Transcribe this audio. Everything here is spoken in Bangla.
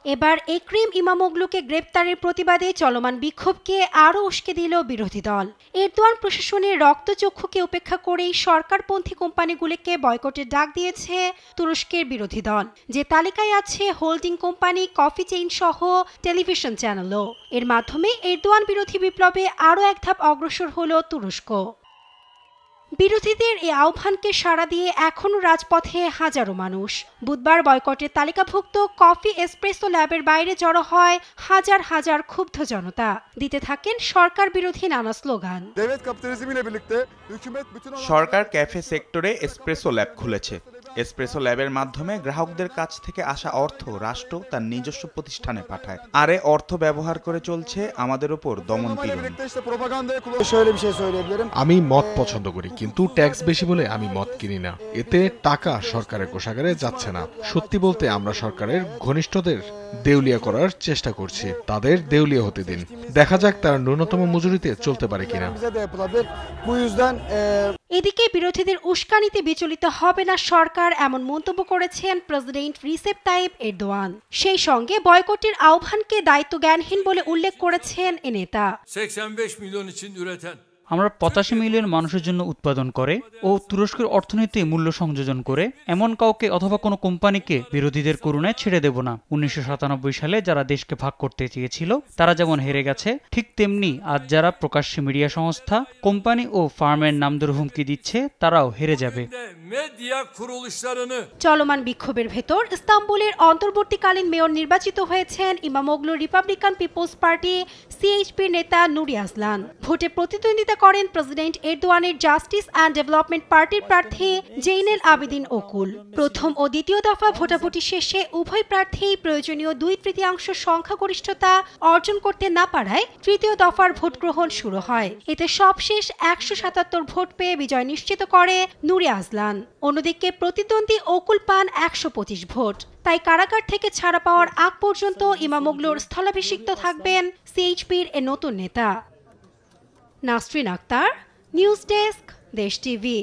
এবার একরিম ইমামোগলুকে গ্রেপ্তারের প্রতিবাদে চলমান বিক্ষোভকে আরও উস্কে দিল বিরোধী দল। এরদোয়ান প্রশাসনের রক্তচক্ষুকে উপেক্ষা করেই সরকারপন্থী কোম্পানিগুলোকে বয়কটের ডাক দিয়েছে তুরস্কের বিরোধী দল, যে তালিকায় আছে হোল্ডিং কোম্পানি, কফি চেইন সহ টেলিভিশন চ্যানেলও। এর মাধ্যমে এরদোয়ান বিরোধী বিপ্লবে আরও এক ধাপ অগ্রসর হল তুরস্ক। বিরোধীদের এই আহ্বানকে সাড়া দিয়ে এখনও রাজপথে হাজারো মানুষ। বুধবার বয়কটের তালিকাভুক্ত কফি এসপ্রেসো ল্যাবের বাইরে জড়ো হয় হাজার হাজার ক্ষুব্ধ জনতা। দিতে থাকেন সরকার বিরোধী নানা স্লোগান। সরকার ক্যাফে সেক্টরে এসপ্রেসো ল্যাব খুলেছে। এসপ্রেসো ল্যাবের মাধ্যমে গ্রাহকদের কাছ থেকে আসা অর্থ রাষ্ট্র তার নিজস্ব প্রতিষ্ঠানে পাঠায়, আর এ অর্থ ব্যবহার করে চলছে আমাদের উপর দমনপীড়ন। আমি মদ পছন্দ করি, কিন্তু ট্যাক্স বেশি বলে আমি মদ কিনি না। এতে টাকা সরকারের কোষাগারে যাচ্ছে না। সত্যি বলতে আমরা সরকারের ঘনিষ্ঠদের দেউলিয়া করার চেষ্টা করছি। তাদের দেউলিয়া হতে দিন, দেখা যাক তার ন্যূনতম মজুরিতে চলতে পারে কিনা। এদিকে বিরোধীদের উস্কানিতে বিচলিত হবে না সরকার, এমন মন্তব্য করেছেন প্রেসিডেন্ট রিসেপ তাইপ এরদোয়ান। সেই সঙ্গে বয়কটের আহ্বানকে দায়িত্বজ্ঞানহীন বলে উল্লেখ করেছেন এ নেতা। 85 milyon için üreten আমরা 85 মিলিয়ন মানুষের জন্য উৎপাদন করে ও তুরস্কের অর্থনীতি মূল্য সংযোজন করে এমন কাউকে অথবা কোনো কোম্পানিকে বিরোধীদের করুণায় ছেড়ে দেব না। 1997 সালে যারা দেশকে ভাগ করতে চেয়েছিল তারা যেমন হেরে গেছে, ঠিক তেমনি আজ যারা প্রকাশ্যে মিডিয়া সংস্থা, কোম্পানি ও ফার্মের নাম ধরে হুমকি দিচ্ছে তারাও হেরে যাবে। চলমান বিক্ষোভের ভেতর ইস্তাম্বুলের অন্তর্বর্তীকালীন মেয়র নির্বাচিত হয়েছেন ইমামোগলু রিপাবলিকান পিপলস পার্টি সিএইচপির নেতা নুরি আসলান। ভোটে প্রতিদ্বন্দ্বিতা করেন প্রেসিডেন্ট এরদোয়ানের জাস্টিস অ্যান্ড ডেভেলপমেন্ট পার্টির প্রার্থী জেইনেল আবেদিন ওকুল। প্রথম ও দ্বিতীয় দফা ভোটাভুটি শেষে উভয় প্রার্থী প্রয়োজনীয় 2/3 সংখ্যাগরিষ্ঠতা অর্জন করতে না পারায় তৃতীয় দফার ভোট গ্রহণ শুরু হয়। এতে সবশেষ 177 ভোট পেয়ে বিজয় নিশ্চিত করে নুরি আসলান। অন্যদিকে প্রতিদ্বন্দ্বী ওকুল পান 125 ভোট। তাই কারাগার থেকে ছাড়া পাওয়ার আগ পর্যন্ত ইমামোগলুর স্থলাভিষিক্ত থাকবেন সিএইচপির এ নতুন নেতা। নাসরিন আক্তার, নিউজ ডেস্ক, দেশ টিভি।